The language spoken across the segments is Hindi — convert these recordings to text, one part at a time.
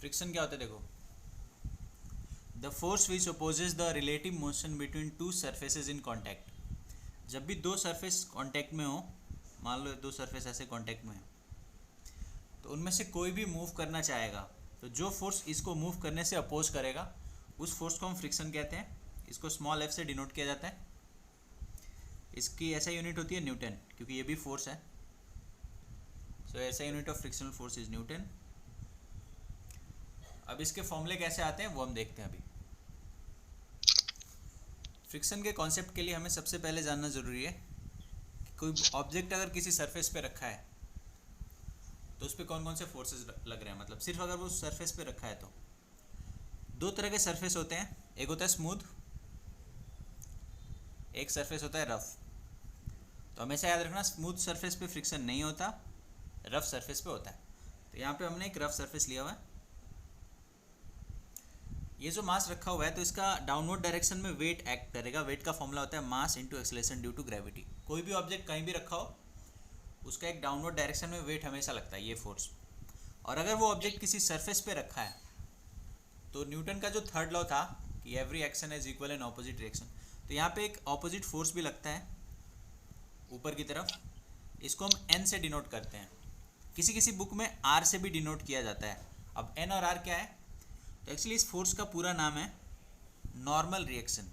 फ्रिक्शन क्या होता है देखो, the force which opposes the relative motion between two surfaces in contact. जब भी दो सरफेस कॉन्टैक्ट में हो, मान लो दो सरफेस ऐसे कॉन्टैक्ट में है, तो उनमें से कोई भी मूव करना चाहेगा, तो जो फोर्स इसको मूव करने से अपोज करेगा उस फोर्स को हम फ्रिक्शन कहते हैं। इसको स्मॉल एफ से डिनोट किया जाता है। इसकी ऐसा यूनिट होती है न्यूटन, क्योंकि ये भी फोर्स है। सो ऐसा unit of frictional force is Newton. अब इसके फॉर्मूले कैसे आते हैं वो हम देखते हैं अभी। फ्रिक्शन के कॉन्सेप्ट के लिए हमें सबसे पहले जानना ज़रूरी है कि कोई ऑब्जेक्ट अगर किसी सरफेस पे रखा है तो उस पर कौन कौन से फोर्सेस लग रहे हैं। मतलब सिर्फ अगर वो सरफेस पे रखा है तो दो तरह के सरफेस होते हैं, एक होता है स्मूथ, एक सरफेस होता है रफ। तो हमेशा याद रखना स्मूथ सरफेस पे फ्रिक्शन नहीं होता, रफ सरफेस पे होता है। तो यहाँ पे हमने एक रफ सरफेस लिया हुआ है। ये जो मास रखा हुआ है तो इसका डाउनवर्ड डायरेक्शन में वेट एक्ट करेगा। वेट का फॉर्मूला होता है mass into acceleration due to gravity. कोई भी ऑब्जेक्ट कहीं भी रखा हो उसका एक डाउनवर्ड डायरेक्शन में वेट हमेशा लगता है, ये फोर्स। और अगर वो ऑब्जेक्ट किसी सरफेस पे रखा है तो न्यूटन का जो थर्ड लॉ था कि every action is equal in opposite direction, तो यहाँ पे एक ऑपोजिट फोर्स भी लगता है ऊपर की तरफ। इसको हम एन से डिनोट करते हैं, किसी किसी बुक में आर से भी डिनोट किया जाता है। अब एन और आर क्या है, तो एक्चुअली इस फोर्स का पूरा नाम है normal reaction.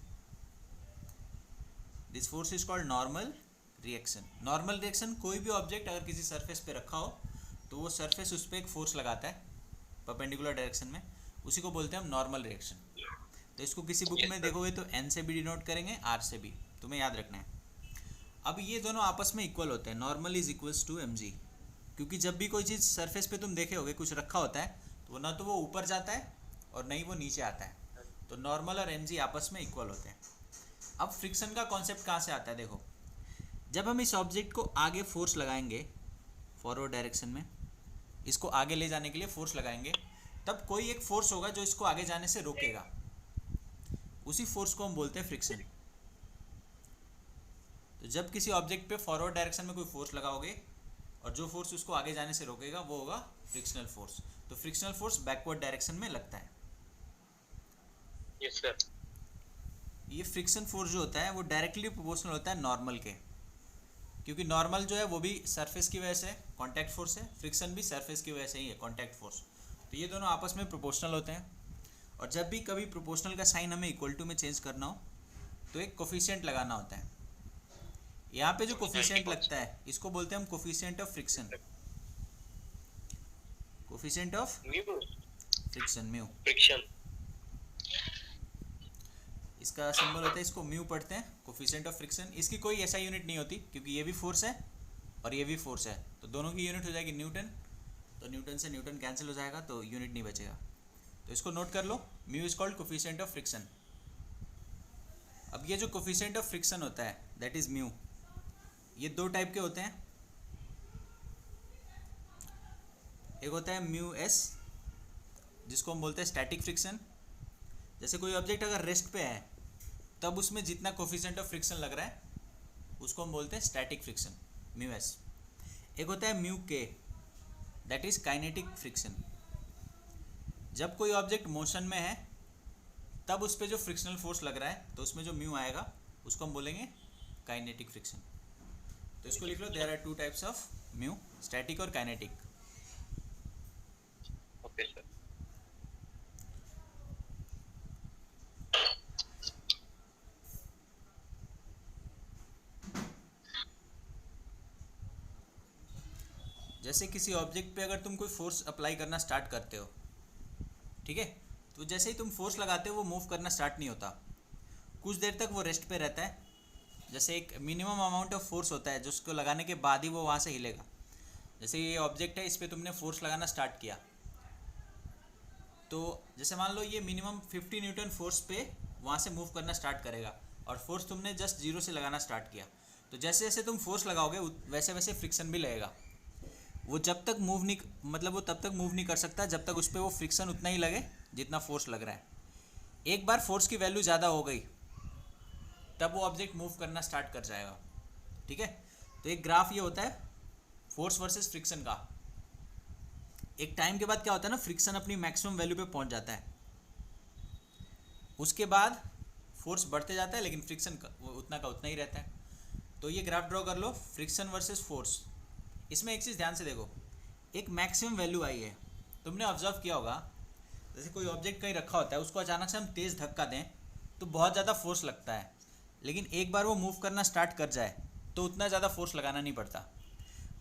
This force is called normal reaction. Normal reaction, कोई भी ऑब्जेक्ट अगर किसी सरफेस पे रखा हो तो वो सरफेस उस पर एक फोर्स लगाता है परपेंडिकुलर डायरेक्शन में, उसी को बोलते हैं हम नॉर्मल रिएक्शन। तो इसको किसी बुक में देखोगे तो एन से भी डिनोट करेंगे, आर से भी, तुम्हें याद रखना है। अब ये दोनों आपस में इक्वल होते हैं, normal is equals to m g. क्योंकि जब भी कोई चीज़ सरफेस पे तुम देखे होगे कुछ रखा होता है तो ना तो वो ऊपर जाता है और नहीं वो नीचे आता है, तो नॉर्मल और एम जी आपस में इक्वल होते हैं। अब फ्रिक्शन का कॉन्सेप्ट कहाँ से आता है देखो, जब हम इस ऑब्जेक्ट को आगे फोर्स लगाएंगे फॉरवर्ड डायरेक्शन में, इसको आगे ले जाने के लिए फोर्स लगाएंगे, तब कोई एक फोर्स होगा जो इसको आगे जाने से रोकेगा, उसी फोर्स को हम बोलते हैं फ्रिक्शन। तो जब किसी ऑब्जेक्ट पे फॉरवर्ड डायरेक्शन में कोई फोर्स लगाओगे और जो फोर्स उसको आगे जाने से रोकेगा वो होगा फ्रिक्शनल फोर्स। तो फ्रिक्शनल फोर्स बैकवर्ड डायरेक्शन में लगता है। Yes sir. ये फ्रिक्शन फोर्स जो होता है वो डायरेक्टली प्रोपोर्शनल होता है नॉर्मल के, क्योंकि नॉर्मल जो है वो भी सरफेस की वजह से कॉन्टैक्ट फोर्स है, फ्रिक्शन भी सरफेस की वजह से ही है कॉन्टैक्ट फोर्स। तो ये दोनों आपस में प्रोपोर्शनल होते हैं। और जब भी कभी प्रोपोर्शनल का साइन हमें इक्वल टू में चेंज करना हो तो एक कोफिशिएंट लगाना होता है। यहाँ पे जो कोफिशिएंट लगता है इसको बोलते हैं हम coefficient of friction. Coefficient of friction, mu. Friction. इसका सिंबल होता है, इसको म्यू पढ़ते हैं, कोफिशिएंट ऑफ फ्रिक्शन। इसकी कोई ऐसा यूनिट नहीं होती क्योंकि ये भी फोर्स है और ये भी फोर्स है, तो दोनों की यूनिट हो जाएगी न्यूटन। तो न्यूटन से न्यूटन कैंसिल हो जाएगा तो यूनिट नहीं बचेगा। तो इसको नोट कर लो, mu is called coefficient of friction. अब ये जो कोफिशिएंट ऑफ फ्रिक्शन होता है दैट इज म्यू, ये दो टाइप के होते हैं। एक होता है म्यू एस जिसको हम बोलते हैं स्टैटिक फ्रिक्शन। जैसे कोई ऑब्जेक्ट अगर रेस्ट पे है तब उसमें जितना कोफिशिएंट ऑफ फ्रिक्शन लग रहा है उसको हम बोलते हैं स्टैटिक फ्रिक्शन, म्यू एस। एक होता है म्यू के, दैट इज काइनेटिक फ्रिक्शन। जब कोई ऑब्जेक्ट मोशन में है तब उस पर जो फ्रिक्शनल फोर्स लग रहा है तो उसमें जो म्यू आएगा उसको हम बोलेंगे काइनेटिक फ्रिक्शन। तो इसको लिख लो, there are two types of mu, static और काइनेटिक। Okay sir. जैसे किसी ऑब्जेक्ट पे अगर तुम कोई फोर्स अप्लाई करना स्टार्ट करते हो, ठीक है, तो जैसे ही तुम फोर्स लगाते हो वो मूव करना स्टार्ट नहीं होता, कुछ देर तक वो रेस्ट पे रहता है। जैसे एक मिनिमम अमाउंट ऑफ फोर्स होता है जो उसको लगाने के बाद ही वो वहाँ से हिलेगा। जैसे ये ऑब्जेक्ट है, इस पर तुमने फोर्स लगाना स्टार्ट किया, तो जैसे मान लो ये मिनिमम 50 न्यूटन फोर्स पे वहाँ से मूव करना स्टार्ट करेगा और फोर्स तुमने जस्ट जीरो से लगाना स्टार्ट किया। तो जैसे जैसे तुम फोर्स लगाओगे वैसे वैसे फ्रिक्शन भी लगेगा। वो जब तक मूव नहीं, मतलब वो तब तक मूव नहीं कर सकता जब तक उस पर वो फ्रिक्शन उतना ही लगे जितना फोर्स लग रहा है। एक बार फोर्स की वैल्यू ज़्यादा हो गई तब वो ऑब्जेक्ट मूव करना स्टार्ट कर जाएगा, ठीक है। तो एक ग्राफ ये होता है फोर्स वर्सेस फ्रिक्शन का। एक टाइम के बाद क्या होता है ना, फ्रिक्शन अपनी मैक्सिमम वैल्यू पे पहुंच जाता है, उसके बाद फोर्स बढ़ते जाता है लेकिन फ्रिक्शन उतना का उतना ही रहता है। तो ये ग्राफ ड्रॉ कर लो, फ्रिक्शन वर्सेस फोर्स। इसमें एक चीज़ ध्यान से देखो, एक मैक्सिमम वैल्यू आई है, तुमने ऑब्जर्व किया होगा, जैसे कोई ऑब्जेक्ट कहीं रखा होता है, उसको अचानक से हम तेज़ धक्का दें तो बहुत ज़्यादा फोर्स लगता है, लेकिन एक बार वो मूव करना स्टार्ट कर जाए तो उतना ज़्यादा फोर्स लगाना नहीं पड़ता।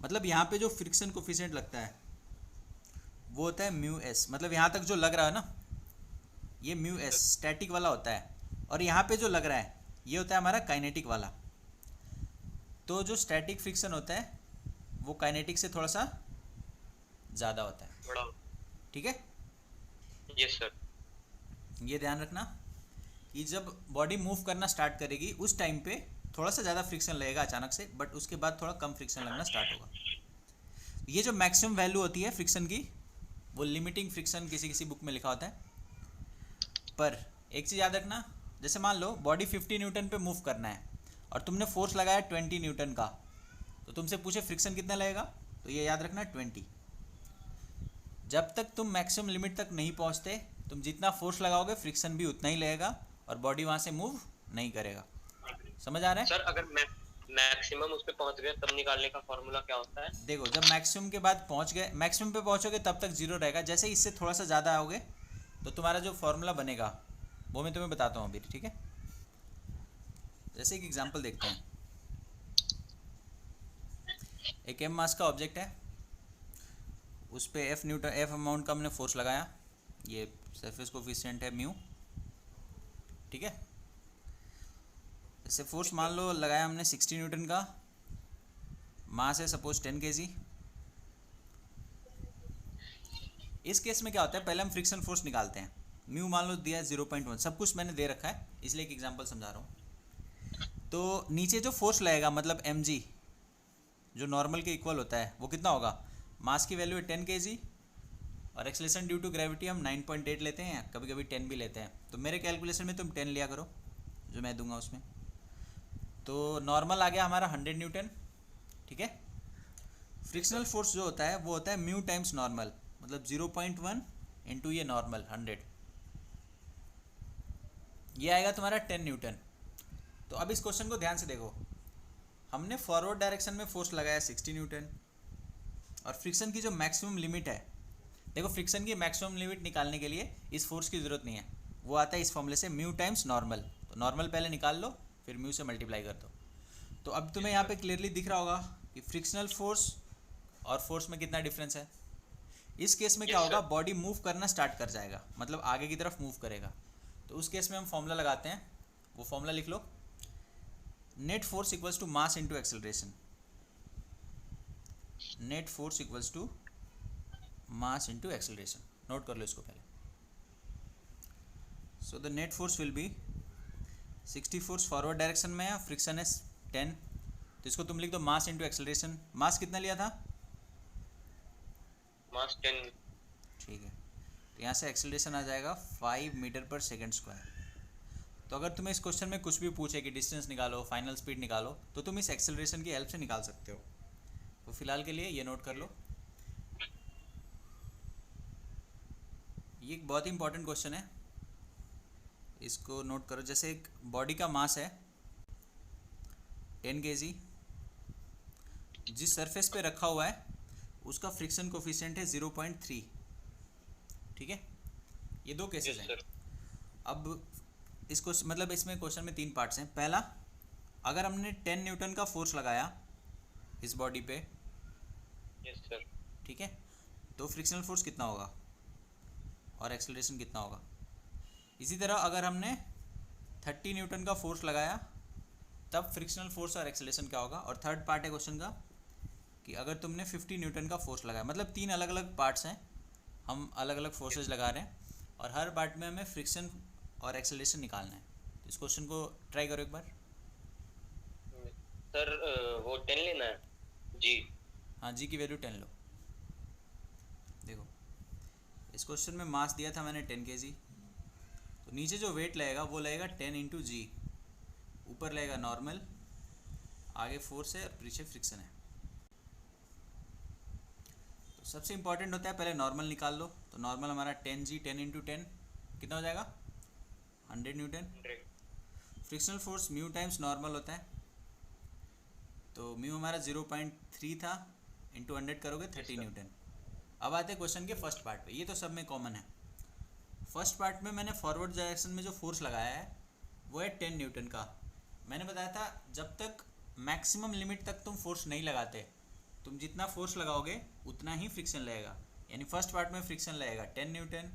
मतलब यहाँ पे जो फ्रिक्शन कोफिशिएंट लगता है वो होता है म्यू एस, मतलब यहाँ तक जो लग रहा है ना ये म्यू एस स्टैटिक वाला होता है, और यहाँ पे जो लग रहा है ये होता है हमारा काइनेटिक वाला। तो जो स्टैटिक फ्रिक्शन होता है वो काइनेटिक से थोड़ा सा ज़्यादा होता है, बड़ा। ठीक है। Yes sir. ये ध्यान रखना कि जब बॉडी मूव करना स्टार्ट करेगी उस टाइम पे थोड़ा सा ज़्यादा फ्रिक्शन लगेगा अचानक से, बट उसके बाद थोड़ा कम फ्रिक्शन लगना स्टार्ट होगा। ये जो मैक्सिमम वैल्यू होती है फ्रिक्शन की, वो लिमिटिंग फ्रिक्शन किसी किसी बुक में लिखा होता है। पर एक चीज़ याद रखना, जैसे मान लो बॉडी 50 न्यूटन पे मूव करना है और तुमने फोर्स लगाया 20 न्यूटन का, तो तुमसे पूछे फ्रिक्शन कितना लगेगा, तो ये याद रखना 20। जब तक तुम मैक्सिमम लिमिट तक नहीं पहुंचते, तुम जितना फोर्स लगाओगे फ्रिक्शन भी उतना ही लगेगा और बॉडी वहाँ से मूव नहीं करेगा। समझ आ रहा है सर अगर मैक्सिमम उस पे पहुंच गए तब निकालने का फॉर्मूला क्या होता है? देखो, जब मैक्सिमम के बाद पहुंच गए, मैक्सिमम पे पहुंचोगे तब तक जीरो रहेगा, जैसे इससे थोड़ा सा ज़्यादा आओगे तो तुम्हारा जो फॉर्मूला बनेगा वो मैं तुम्हें बताता हूँ अभी, ठीक है। जैसे एक एग्जांपल देखते हैं, एक एम मास का ऑब्जेक्ट है, उस पर एफ अमाउंट का हमने फोर्स लगाया, ये सरफेस कोफिशिएंट है म्यू, ठीक है। जैसे फोर्स मान लो लगाया हमने 60 न्यूटन का, मास है सपोज 10 kg। इस केस में क्या होता है, पहले हम फ्रिक्शन फोर्स निकालते हैं, म्यू मान लो दिया है 0.1, सब कुछ मैंने दे रखा है इसलिए एक एग्जांपल समझा रहा हूँ। तो नीचे जो फोर्स लगेगा मतलब mg जो नॉर्मल के इक्वल होता है वो कितना होगा, मास की वैल्यू है 10 kg और एक्सेलरेशन ड्यू टू ग्रेविटी हम 9.8 लेते हैं, कभी कभी 10 भी लेते हैं, तो मेरे कैलकुलेशन में तुम 10 लिया करो जो मैं दूंगा उसमें। तो नॉर्मल आ गया हमारा 100 न्यूटन, ठीक है। फ्रिक्शनल फोर्स जो होता है वो होता है म्यू टाइम्स नॉर्मल, मतलब 0.1 इंटू ये नॉर्मल 100, ये आएगा तुम्हारा 10 न्यूटन। तो अब इस क्वेश्चन को ध्यान से देखो, हमने फॉरवर्ड डायरेक्शन में फोर्स लगाया 60 न्यूटन और फ्रिक्शन की जो मैक्सिमम लिमिट है, देखो फ्रिक्शन की मैक्सिमम लिमिट निकालने के लिए इस फोर्स की ज़रूरत नहीं है, वो आता है इस फॉर्मूले से म्यू टाइम्स नॉर्मल। तो नॉर्मल पहले निकाल लो फिर म्यू से मल्टीप्लाई कर दो। तो अब तुम्हें यहाँ पे क्लियरली दिख रहा होगा कि फ्रिक्शनल फोर्स और फोर्स में कितना डिफरेंस है। इस केस में क्या होगा, बॉडी मूव करना स्टार्ट कर जाएगा, मतलब आगे की तरफ मूव करेगा। तो उस केस में हम फॉर्मूला लगाते हैं, वो फॉर्मूला लिख लो, net force equals to mass into acceleration. Net force equals to mass into acceleration, note कर लो इसको पहले। So the net force will be 60 force forward direction में है, फ्रिक्शन है 10, तो इसको तुम लिख दो मास इंटू एक्सेलरेशन। मास कितना लिया था, मास 10। ठीक है। तो यहाँ से एक्सेलरेशन आ जाएगा 5 मीटर पर सेकेंड स्क्वायर। तो अगर तुम्हें इस क्वेश्चन में कुछ भी पूछे कि डिस्टेंस निकालो, फाइनल स्पीड निकालो, तो तुम इस एक्सेलरेशन की हेल्प से निकाल सकते हो। तो फिलहाल के लिए ये नोट कर लो, ये एक बहुत ही इंपॉर्टेंट क्वेश्चन है, इसको नोट करो। जैसे एक बॉडी का मास है 10 kg, जिस सरफेस पे रखा हुआ है उसका फ्रिक्शन कोफिशिएंट है 0.3, ठीक है। ये दो केसेस हैं। अब इसको मतलब इसमें क्वेश्चन में 3 पार्ट्स हैं। पहला, अगर हमने 10 न्यूटन का फोर्स लगाया इस बॉडी पे, यस सर, ठीक है, तो फ्रिक्शनल फोर्स कितना होगा और एक्सेलरेशन कितना होगा। इसी तरह अगर हमने 30 न्यूटन का फोर्स लगाया तब फ्रिक्शनल फोर्स और एक्सेलरेशन क्या होगा। और थर्ड पार्ट है क्वेश्चन का कि अगर तुमने 50 न्यूटन का फोर्स लगाया, मतलब 3 अलग अलग पार्ट्स हैं, हम अलग अलग फोर्सेज लगा रहे हैं और हर पार्ट में हमें फ्रिक्शन और एक्सेलरेशन निकालना है। तो इस क्वेश्चन को ट्राई करो एक बार। सर वो 10 लेना है जी। हाँ, जी की वैल्यू 10 लो। देखो इस क्वेश्चन में मास दिया था मैंने 10 kg, तो नीचे जो वेट लगेगा वो लगेगा 10 इंटू जी, ऊपर लगेगा नॉर्मल, आगे फोर्स है और पीछे फ्रिक्शन है। तो सबसे इंपॉर्टेंट होता है पहले नॉर्मल निकाल लो। तो नॉर्मल हमारा 10G, 10 इंटू 10 कितना हो जाएगा 100 Newton. 100। Frictional force mu times normal होता है, तो म्यू हमारा 0.3 था, इंटू 100 करोगे 30 न्यूटन। अब आते हैं क्वेश्चन के फर्स्ट पार्ट पे। ये तो सब में कॉमन है। फर्स्ट पार्ट में मैंने फॉरवर्ड डायरेक्शन में जो फोर्स लगाया है वो है 10 न्यूटन का। मैंने बताया था जब तक मैक्सिमम लिमिट तक तुम फोर्स नहीं लगाते, तुम जितना फोर्स लगाओगे उतना ही फ्रिक्शन लगेगा। यानी फर्स्ट पार्ट में फ्रिक्शन लगेगा 10 न्यूटन,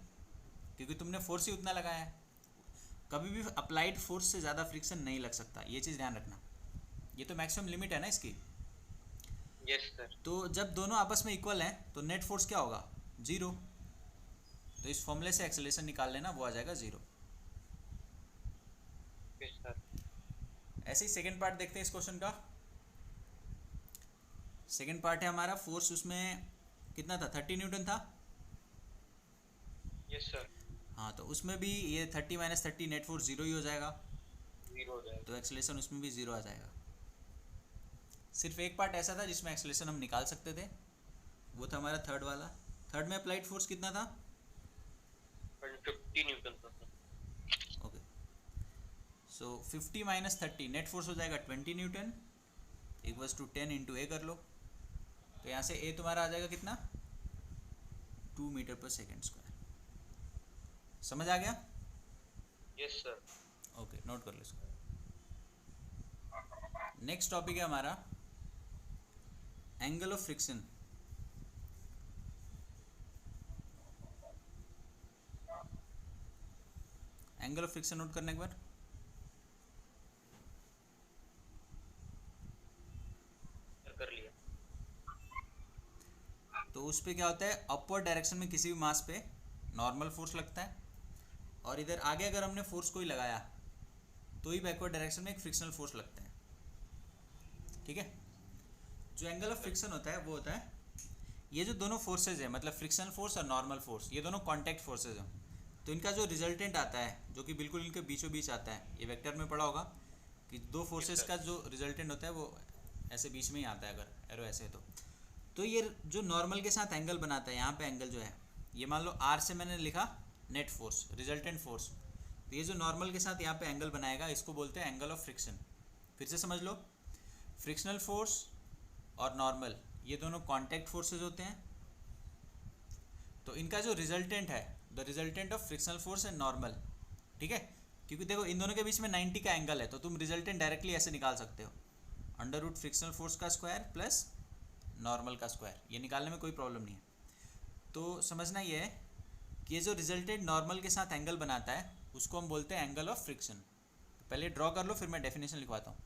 क्योंकि तुमने फोर्स ही उतना लगाया है। कभी भी अप्लाइड फोर्स से ज़्यादा फ्रिक्शन नहीं लग सकता, ये चीज़ ध्यान रखना। ये तो मैक्सिमम लिमिट है ना इसकी। Yes sir. तो जब दोनों आपस में इक्वल हैं तो नेट फोर्स क्या होगा 0। तो इस फॉर्मूले से एक्सेलरेशन निकाल लेना, वो आ जाएगा 0। Yes sir. ऐसे ही सेकेंड पार्ट देखते हैं इस क्वेश्चन का। सेकेंड पार्ट है हमारा, फोर्स उसमें कितना था 30 न्यूटन था। Yes sir. हाँ, तो उसमें भी ये 30 माइनस 30 नेट फोर्स 0 ही हो जाएगा, 0 हो जाएगा। तो एक्सेलरेशन उसमें भी 0 आ जाएगा। सिर्फ एक पार्ट ऐसा था जिसमें एक्सेलरेशन हम निकाल सकते थे, वो था हमारा थर्ड वाला। थर्ड में अप्लाइड फोर्स कितना था 150 न्यूटन था। ओके, सो 50 माइनस 30 नेट फोर्स हो जाएगा 20 न्यूटन इक्वल्स टू 10 इंटू ए कर लो। तो यहाँ से ए तुम्हारा आ जाएगा कितना 2 मीटर पर सेकेंड स्क्वायर। समझ आ गया? Yes sir. ओके, नोट कर लो इसको। नेक्स्ट टॉपिक है हमारा angle of friction. Angle of friction note करने के बाद कर लिया। तो उस पर क्या होता है, अपवर्ड डायरेक्शन में किसी भी मास पे नॉर्मल फोर्स लगता है, और इधर आगे अगर हमने फोर्स कोई लगाया तो ही बैकवर्ड डायरेक्शन में एक फ्रिक्शनल फोर्स लगता है। ठीक है, जो एंगल ऑफ फ्रिक्शन होता है वो होता है ये जो दोनों फोर्सेज है, मतलब फ्रिक्शनल फोर्स और नॉर्मल फोर्स, ये दोनों कॉन्टैक्ट फोर्सेज हैं। तो इनका जो रिजल्टेंट आता है, जो कि बिल्कुल इनके बीचों बीच आता है, ये वेक्टर में पढ़ा होगा कि दो फोर्सेस का जो रिजल्टेंट होता है वो ऐसे बीच में ही आता है, अगर एरो ऐसे है तो ये जो नॉर्मल के साथ एंगल बनाता है, यहाँ पे एंगल जो है ये मान लो आर से मैंने लिखा नेट फोर्स, रिजल्टेंट फोर्स, तो ये जो नॉर्मल के साथ यहाँ पे एंगल बनाएगा इसको बोलते हैं एंगल ऑफ फ्रिक्शन। फिर से समझ लो, फ्रिक्शनल फोर्स और नॉर्मल ये दोनों कॉन्टैक्ट फोर्सेज होते हैं। तो इनका जो रिजल्टेंट है, the resultant of frictional force and normal, ठीक है, क्योंकि देखो इन दोनों के बीच में 90 का एंगल है, तो तुम रिजल्टेंट डायरेक्टली ऐसे निकाल सकते हो, अंडर रूट फ्रिक्शनल फोर्स का स्क्वायर प्लस नॉर्मल का स्क्वायर। ये निकालने में कोई प्रॉब्लम नहीं है। तो समझना ये है कि ये जो रिजल्टेंट नॉर्मल के साथ एंगल बनाता है उसको हम बोलते हैं एंगल ऑफ फ्रिक्शन। तो पहले ड्रॉ कर लो, फिर मैं डेफिनेशन लिखवाता हूँ।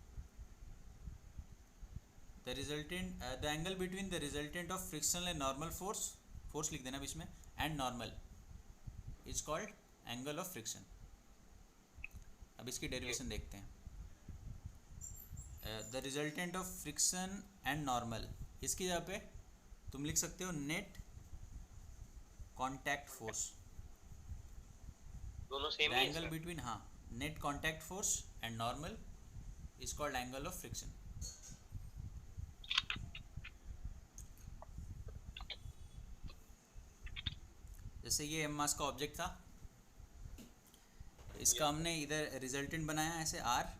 The resultant, the angle between the resultant of frictional and normal force, force लिख देना बीच में, and normal is called angle of friction. अब इसकी डेरिवेशन देखते हैं। The resultant of friction and normal, इसकी जगह पे तुम लिख सकते हो नेट कॉन्टैक्ट फोर्स। दोनों सेम द ही एंगल है बिटवीन, हाँ, net contact force and normal is called angle of friction. जैसे ये एम मास का ऑब्जेक्ट था, इसका हमने इधर रिजल्टेंट बनाया ऐसे आर,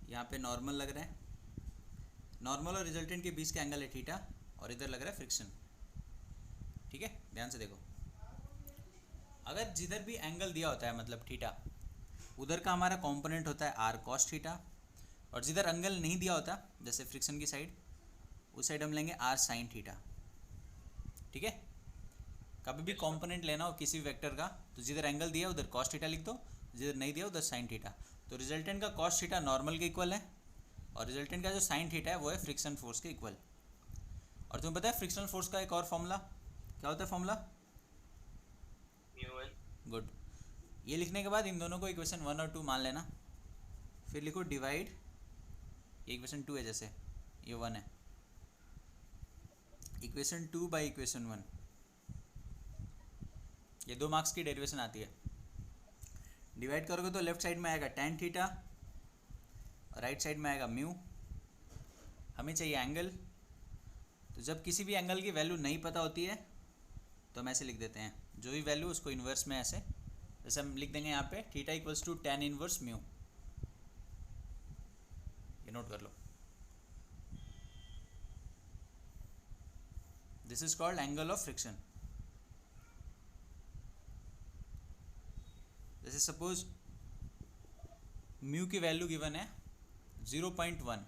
यहाँ पे नॉर्मल लग रहा है, नॉर्मल और रिजल्टेंट के बीच का एंगल है थीटा, और इधर लग रहा है फ्रिक्शन। ठीक है, ध्यान से देखो, अगर जिधर भी एंगल दिया होता है मतलब थीटा, उधर का हमारा कंपोनेंट होता है आर कॉस थीटा, और जिधर एंगल नहीं दिया होता जैसे फ्रिक्शन की साइड, उस साइड हम लेंगे आर साइन थीटा। ठीक है, कभी भी कंपोनेंट लेना हो किसी वेक्टर का तो जिधर एंगल दिया उधर कॉस थीटा लिख दो, जिधर नहीं दिया उधर साइन थीटा। तो रिजल्टेंट का कॉस थीटा नॉर्मल के इक्वल है, और रिजल्टेंट का जो साइन थीटा है वो है फ्रिक्शन फोर्स के इक्वल। और तुम्हें पता है फ्रिक्शनल फोर्स का एक और फॉर्मूला क्या होता है, फॉर्मूला म्यू वन। गुड। ये लिखने के बाद इन दोनों को इक्वेशन 1 और 2 मान लेना, फिर लिखो डिवाइड, ये इक्वेशन 2 है, जैसे ये 1 है, इक्वेशन 2 बाई इक्वेशन 1, ये 2 मार्क्स की डेरिवेशन आती है। डिवाइड करोगे तो लेफ्ट साइड में आएगा tan थीटा और राइट साइड में आएगा म्यू। हमें चाहिए एंगल, तो जब किसी भी एंगल की वैल्यू नहीं पता होती है तो हम ऐसे लिख देते हैं, जो भी वैल्यू उसको इन्वर्स में ऐसे, जैसे हम लिख देंगे यहाँ पे theta equals to tan inverse mu, ये नोट कर लो। This is called angle of friction. जैसे सपोज म्यू की वैल्यू गिवन है 0.1,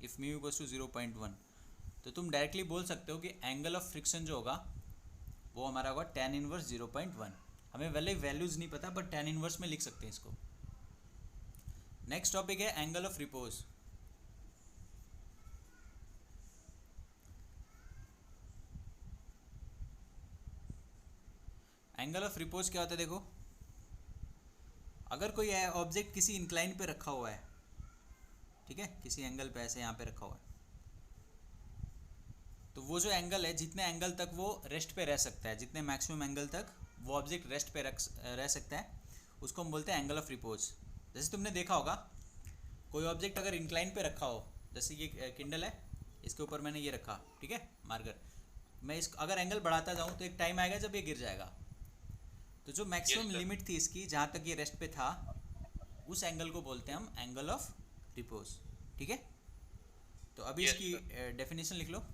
इफ म्यू इक्वल्स टू 0.1, तो तुम डायरेक्टली बोल सकते हो कि एंगल ऑफ फ्रिक्शन जो होगा वो हमारा होगा tan इनवर्स 0.1। हमें वैल्यू वैल्यूज नहीं पता बट tan इनवर्स में लिख सकते हैं इसको। नेक्स्ट टॉपिक है angle of repose. Angle of repose क्या होता है, देखो अगर कोई ऑब्जेक्ट किसी इंक्लाइन पे रखा हुआ है, ठीक है, किसी एंगल पे ऐसे यहाँ पे रखा हुआ है, तो वो जो एंगल है, जितने एंगल तक वो रेस्ट पे रह सकता है, जितने मैक्सिमम एंगल तक वो ऑब्जेक्ट रेस्ट पे रह सकता है, उसको हम बोलते हैं एंगल ऑफ रिपोज। जैसे तुमने देखा होगा कोई ऑब्जेक्ट अगर इंक्लाइन पे रखा हो, जैसे ये किंडल है, इसके ऊपर मैंने ये रखा, ठीक है, मार्कर, मैं इस अगर एंगल बढ़ाता जाऊँ तो एक टाइम आएगा जब ये गिर जाएगा, तो जो मैक्सिमम लिमिट थी इसकी जहाँ तक ये रेस्ट पे था, उस एंगल को बोलते हैं हम एंगल ऑफ रिपोज, ठीक है। तो अभी इसकी डेफिनेशन लिख लो।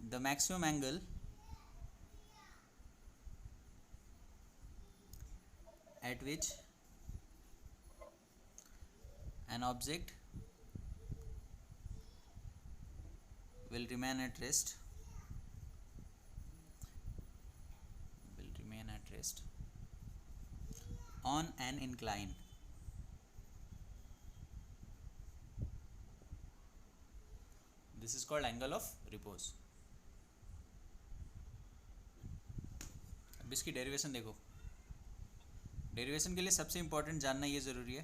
The maximum angle at which an object will remain at rest on an incline. This is called angle of repose. अब इसकी डेरिवेशन देखो। डेरिवेशन के लिए सबसे इम्पोर्टेंट जानना ये ज़रूरी है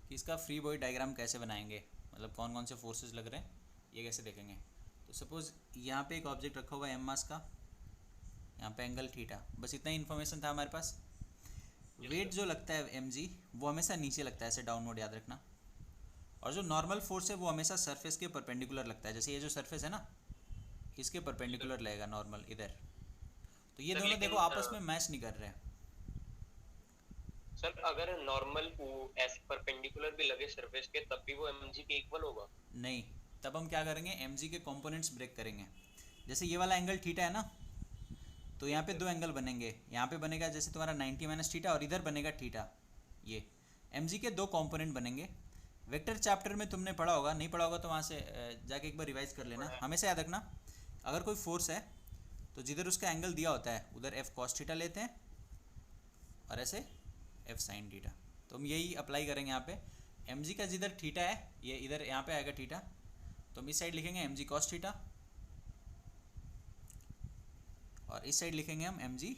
कि इसका फ्री बॉडी डायग्राम कैसे बनाएंगे, मतलब कौन कौन से फोर्सेस लग रहे हैं, ये कैसे देखेंगे। तो सपोज़ यहाँ पे एक ऑब्जेक्ट रखा हुआ है एम मास का, यहाँ पे एंगल थीटा, बस इतना ही इन्फॉर्मेशन था हमारे पास। वेट जो लगता है एम जी, वो हमेशा नीचे लगता है, ऐसे डाउनवर्ड याद रखना। और जो नॉर्मल फोर्स है वो हमेशा सरफेस के परपेंडिकुलर लगता है, जैसे ये जो सरफेस है ना, इसके परपेंडिकुलर लगेगा नॉर्मल इधर। तो ये दोनों देखो आपस में मैच नहीं कर रहे हैं। सर अगर नॉर्मल ऐसे परपेंडिकुलर भी लगे सरफेस के तब भी वो mg के इक्वल होगा? नहीं, तब हम क्या करेंगे, mg के कंपोनेंट्स ब्रेक करेंगे। जैसे ये वाला एंगल थीटा है ना, तो यहाँ पे दो एंगल बनेंगे, यहाँ पे बनेगा जैसे तुम्हारा 90 माइनस थीटा और इधर बनेगा थीटा। ये mg के दो कंपोनेंट बनेंगे। वेक्टर चैप्टर में तुमने पढ़ा होगा, नहीं पढ़ा होगा तो वहाँ से जाके एक बार रिवाइज कर लेना। हमेशा याद रखना, अगर कोई फोर्स है तो जिधर उसका एंगल दिया होता है उधर f cos थीटा लेते हैं और ऐसे f sin थीटा। तो हम यही अप्लाई करेंगे यहाँ पे। mg का जिधर थीटा है, ये इधर यहाँ पे आएगा थीटा, तो हम इस साइड लिखेंगे mg cos थीटा और इस साइड लिखेंगे हम mg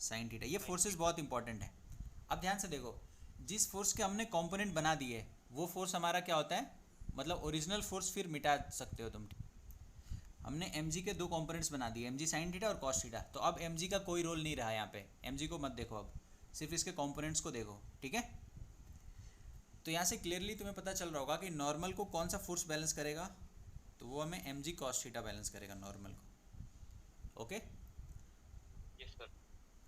sin थीटा। ये फोर्सेस बहुत इंपॉर्टेंट है। अब ध्यान से देखो, जिस फोर्स के हमने कंपोनेंट बना दिए वो फोर्स हमारा क्या होता है, मतलब ओरिजिनल फोर्स फिर मिटा सकते हो तुम। हमने mg के दो कंपोनेंट्स बना दिए, mg sin थीटा और cos थीटा। तो अब mg का कोई रोल नहीं रहा यहाँ पे, mg को मत देखो, अब सिर्फ इसके कंपोनेंट्स को देखो, ठीक है। तो यहाँ से क्लियरली तुम्हें पता चल रहा होगा कि नॉर्मल को कौन सा फोर्स बैलेंस करेगा, तो वो हमें mg cos थीटा बैलेंस करेगा नॉर्मल को। Okay, yes sir.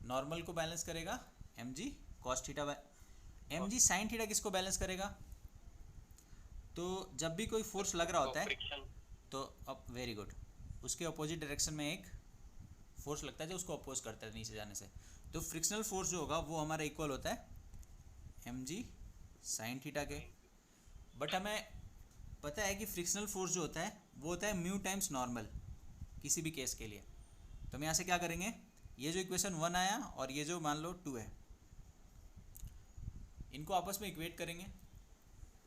नॉर्मल को बैलेंस करेगा mg cos theta. mg sin theta किसको बैलेंस करेगा, तो जब भी कोई फोर्स लग रहा होता है तो अब वेरी गुड, उसके अपोजिट डायरेक्शन में एक फोर्स लगता है जो उसको अपोज करता है नीचे जाने से। तो फ्रिक्शनल फोर्स जो होगा वो हमारा इक्वल होता है mg sin थीटा के। बट हमें पता है कि फ्रिक्शनल फोर्स जो होता है वो होता है म्यू टाइम्स नॉर्मल किसी भी केस के लिए। तो हम यहाँ से क्या करेंगे, ये जो इक्वेशन 1 आया और ये जो मान लो 2 है, इनको आपस में इक्वेट करेंगे।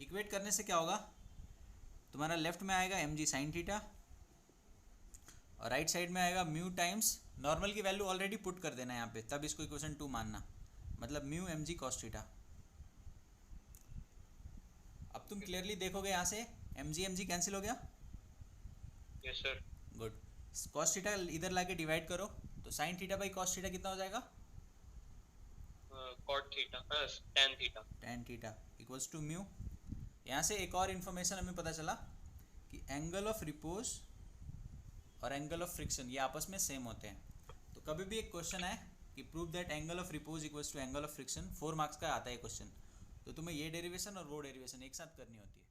इक्वेट करने से क्या होगा, तुम्हारा लेफ्ट में आएगा mg sin थीटा और राइट साइड में आएगा म्यू टाइम्स नॉर्मल की वैल्यू ऑलरेडी पुट कर देना यहाँ पे, तब इसको इक्वेशन 2 मानना, मतलब म्यू mg cos थीटा। अब तुम क्लियरली देखोगे यहाँ से mg कैंसिल हो गया। Yes sir. Good, cos theta इधर लाके डिवाइड करो, तो sin theta by cos theta कितना हो जाएगा, cot theta tan theta equals to mu. यहाँ से एक और इन्फॉर्मेशन हमें पता चला कि एंगल ऑफ रिपोज और एंगल ऑफ फ्रिक्शन ये आपस में सेम होते हैं। तो कभी भी एक क्वेश्चन है कि prove that angle of repose equals to angle of friction, 4 marks का आता है क्वेश्चन, तो तुम्हें ये डेरिवेशन और वो डेरिवेशन एक साथ करनी होती है।